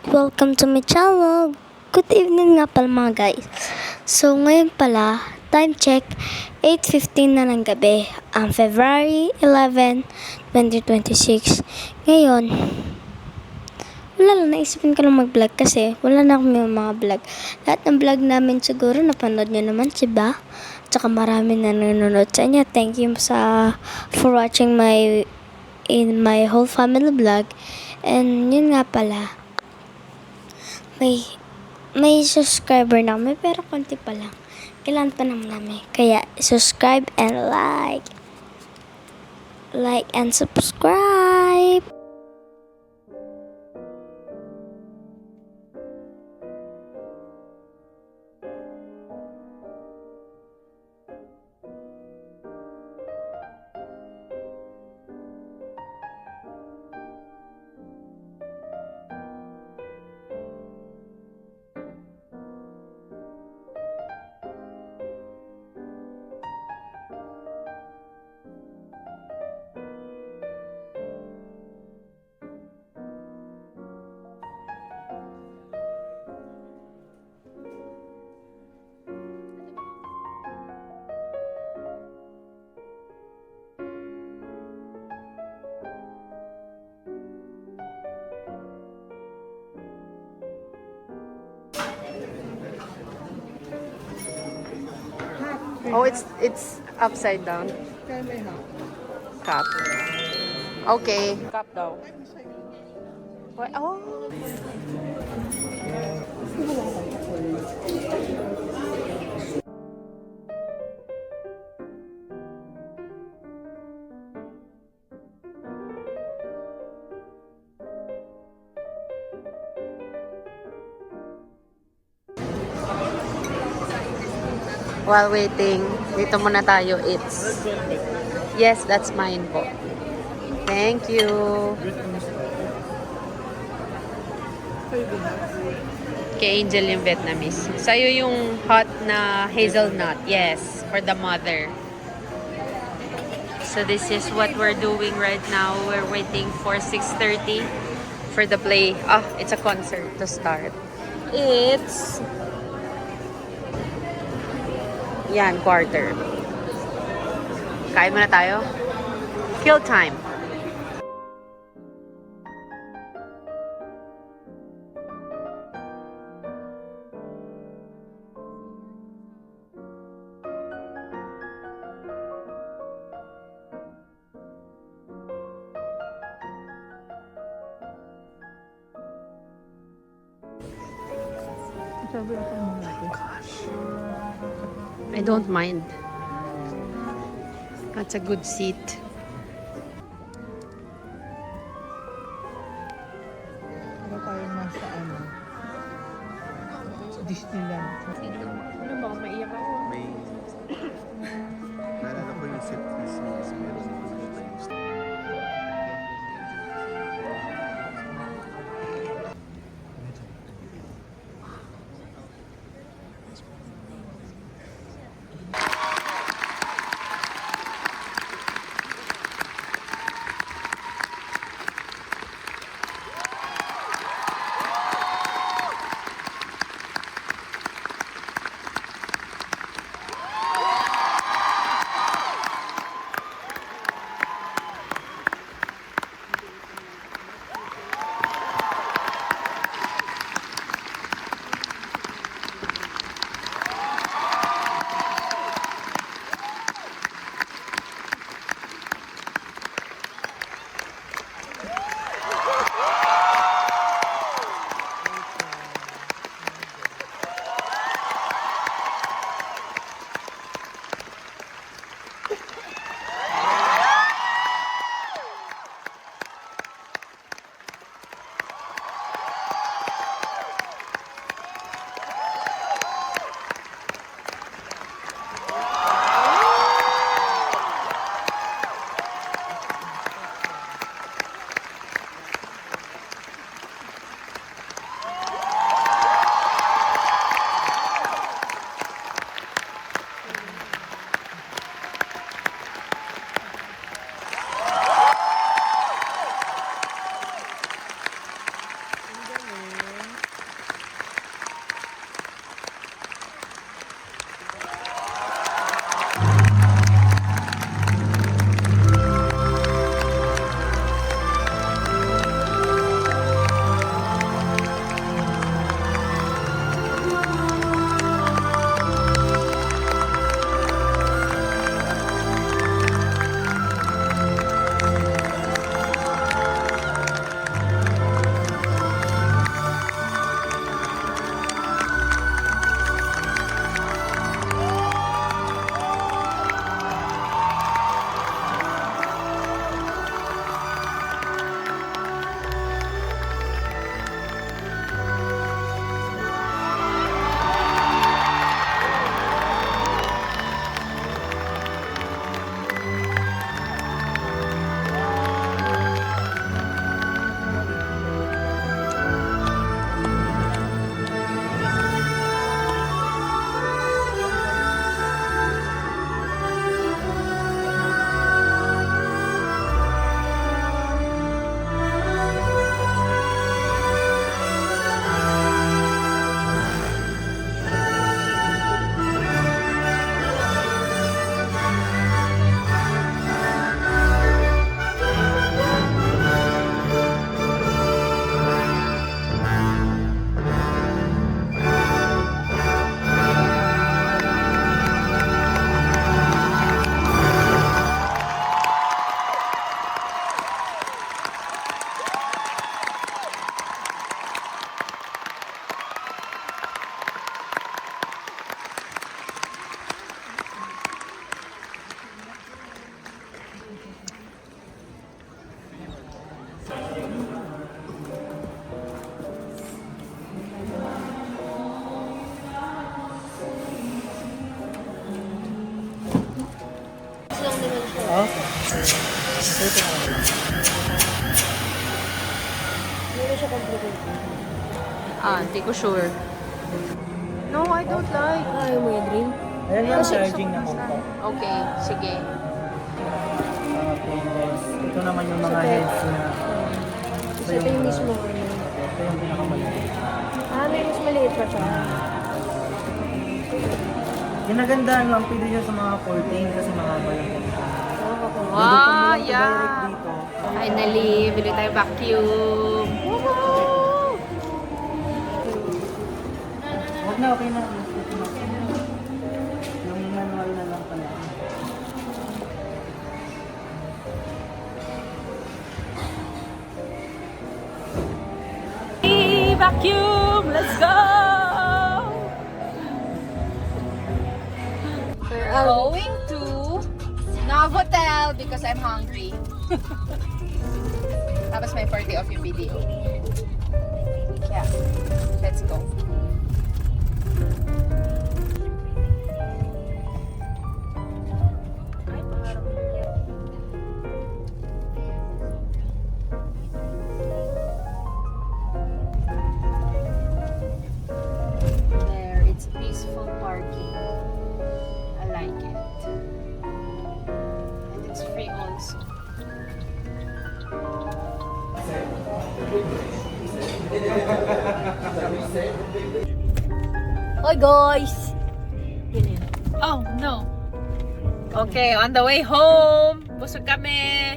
welcome to my channel. Good evening nga pala mga guys. So ngayon pala, time check, 8:15 na ng gabi, ang February 11, 2026. Ngayon, wala lang, naisipin ko lang mag-vlog kasi wala na akong mga vlog. Lahat ng vlog namin siguro napanood nyo naman, diba? Tsaka marami na nanonood sa inyo. Thank you for watching my whole family vlog. And yun nga pala, may subscriber na kami pero konti pa lang. Kailangan pa naman namin. Kaya subscribe and like and subscribe. Oh, it's upside down. Cup. Okay. Cup daw. What? Oh. While waiting, dito muna tayo. Yes, that's mine po. Thank you. Kay Angel yung Vietnamese. Sa'yo yung hot na hazelnut. Yes, for the mother. So this is what we're doing right now. We're waiting for 6:30 for the play. It's a concert to start. It's yan, quarter. Kain muna tayo. Kill time. Gosh. I don't mind. That's a good seat. Ano tayo nasa Disneyland. Ano ba? Maiyak ako. May naalala ko yung set is meron yung Ah, hindi ko sure. No, I don't like. Ayaw mo yung drink? Ayan lang, charging naman po. Okay, sige. Tapos, ito naman yung mga heads na... Ito yung mismo. Ito yung pinakamaliit. May mas maliit pa siya. Ginagandaan lang, pwede siya sa mga 14 kasi mahaba yung ganito. Wow, Direct yeah. dito. Finally, bili tayo vacuum. Huwag na, okay na. Yung manual na lang pala. Vacuum, let's go! We're going to Novotel because I'm hungry. Tapos may 40 off yung video. Yeah, let's go. There, it's peaceful parking. I like it. And it's free also. Hi guys! Oh, no. Okay, on the way home. Busog kami.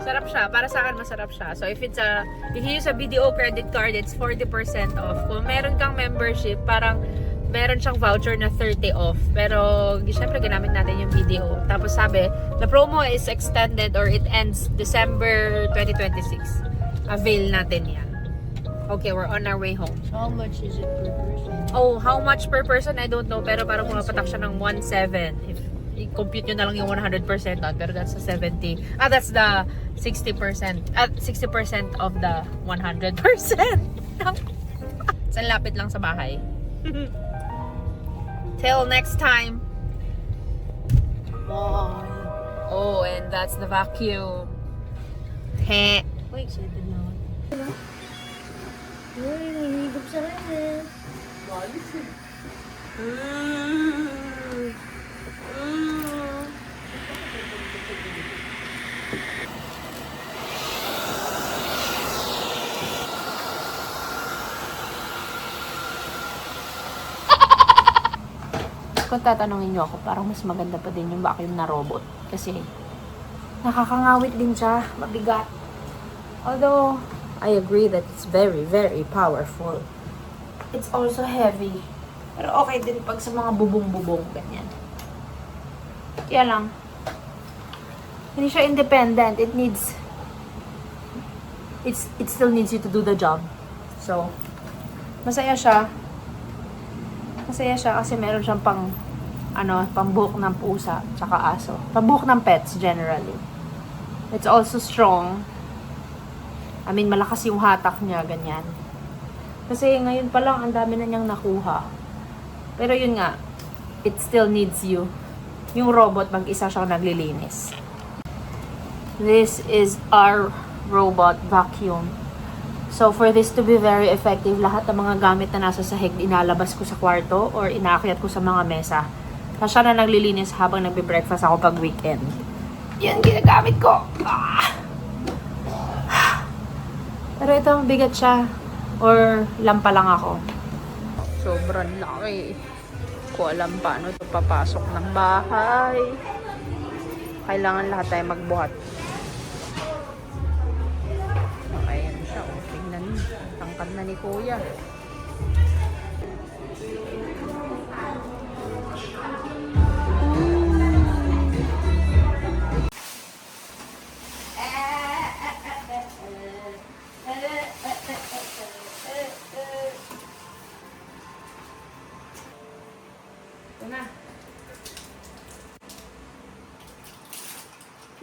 Sarap siya. Para sa akin, masarap siya. So, if you use a BDO credit card, it's 40% off. Kung meron kang membership, parang meron siyang voucher na 30 off. Pero, syempre, ginamit natin yung BDO. Tapos sabi, the promo is extended or it ends December 2026. Avail natin yan. Okay, we're on our way home. How much is it per person? Oh, how much per person? I don't know. Pero parang pumapatak siya ng 1.7. If i-compute nyo na lang yung 100% doon. Pero that's the 70. That's the 60%. 60% of the 100%. San lapit lang sa bahay. Till next time. Wow. Oh, and that's the vacuum. Heh. Wait, excited na ako. Uy, nahihigop sa rin eh. Kung tatanungin nyo ako, parang mas maganda pa din yung vacuum na robot. Kasi, nakakangawit din siya. Mabigat. Although, I agree that it's very, very powerful. It's also heavy. Pero okay din pag sa mga bubong-bubong, ganyan. Kaya lang, hindi siya independent. It still needs you to do the job. So, masaya siya. Masaya siya kasi meron siyang pambuhok ng pusa, tsaka aso. Pambuhok ng pets, generally. It's also strong. I mean, malakas yung hatak niya, ganyan. Kasi ngayon pa lang, ang dami na niyang nakuha. Pero yun nga, it still needs you. Yung robot, mag-isa siyang naglilinis. This is our robot vacuum. So, for this to be very effective, lahat ng mga gamit na nasa sahig, inalabas ko sa kwarto or inaakyat ko sa mga mesa. Tapos siya na naglilinis habang nagbe-breakfast ako pag weekend. Yan, ginagamit ko. Pero ito, bigat siya. Or lampa lang ako. Sobrang laki. Ko alam paano ito papasok ng bahay. Kailangan lahat tayo magbuhat. Ayan siya. O, tingnan niyo. Tangkad na ni Kuya. Ito na.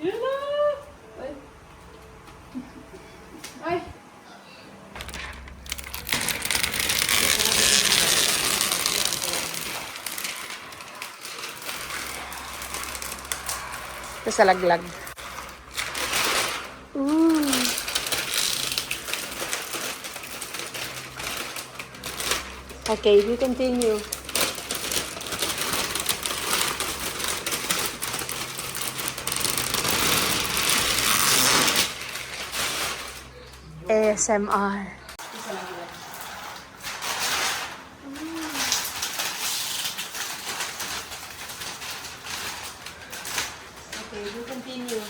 Yun na! Ay! Ay! Ito sa laglag. Okay, we continue. ASMR. Okay, we continue.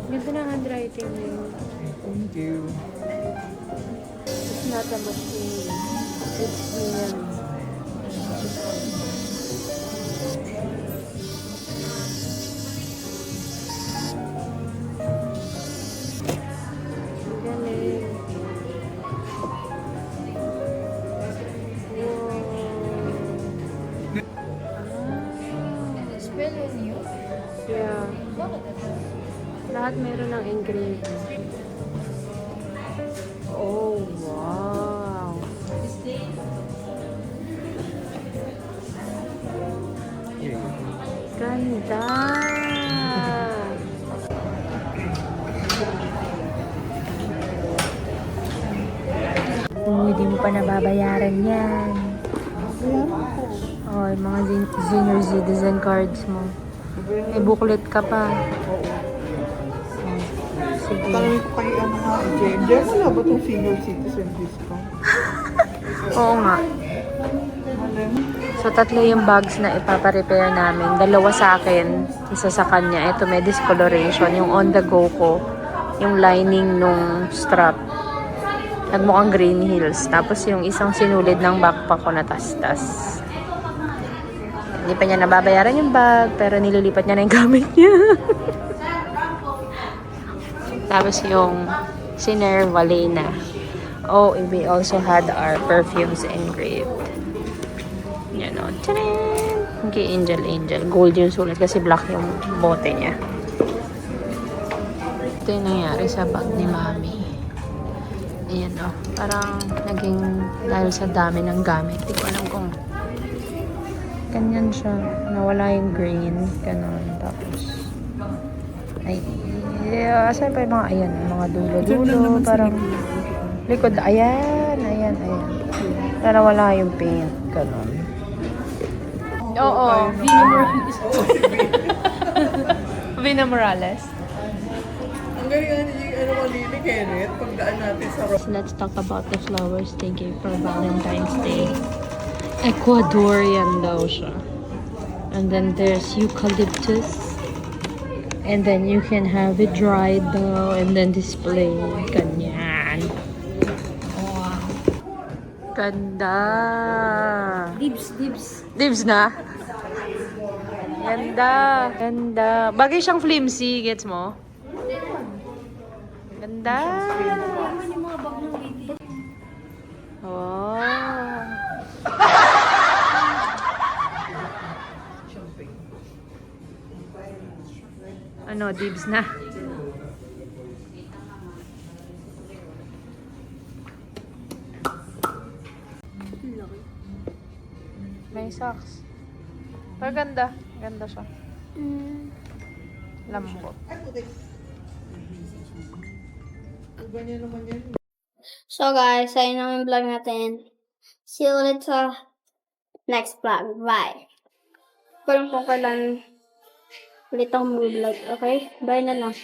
Ganda ng handwriting niyo. Thank you. It's not a machine. It's him. Ang galing. Wow. Spelling you? Yeah. Lahat meron ng engraving. Oh, wow. Here you go. Ganda! Hindi mo pa nababayaran yan. Oh, yung mga senior citizen cards mo. May booklet ka pa. Sige. Tanongin ko kay ano nga, Jen. Jen, wala ba itong senior citizen discount? Oo nga. So, 3 yung bags na ipaparepair namin. 2 sa akin, isa sa kanya. Ito may discoloration. Yung on the go ko, yung lining nung strap. Nagmukhang Green Hills. Tapos yung isang sinulid ng backpack ko na tas-tas. Hindi pa niya nababayaran yung bag, pero nililipat niya na yung gamit niya. Tapos yung Siner Valena. Oh, we also had our perfumes engraved. Yan o. Tcharan! Okay, Angel. Gold yung sulat kasi black yung bote niya. Ito yung nangyari sa bag ni Mami. Ayan o. Parang naging dahil sa dami ng gamit. Hindi ko alam kung ganyan siya. Nawala yung green. Ganon. Tapos ay, yeah, asan pa yung mga, ayan, mga dulo-dulo, parang, likod, ayan. Pero wala yung paint, ganon. Oo, Vina Morales. Ang galing ni Kenneth, pagdaan natin sa rock. Let's talk about the flowers they gave for Valentine's Day. Ecuadorian daw siya. And then there's eucalyptus. And then you can have it dried though, and then display. Ganyan. Wow. Ganda. Dibs na? Ganda. Bagay siyang flimsy, gets mo? Ganda. Wow. Ano, dibs na. May socks. Pero ganda. Ganda siya. Lambot. So guys, ayun na yung vlog natin. See you ulit sa next vlog. Bye. Kung kailan ulit akong mag-vlog. Okay? Bye na lang.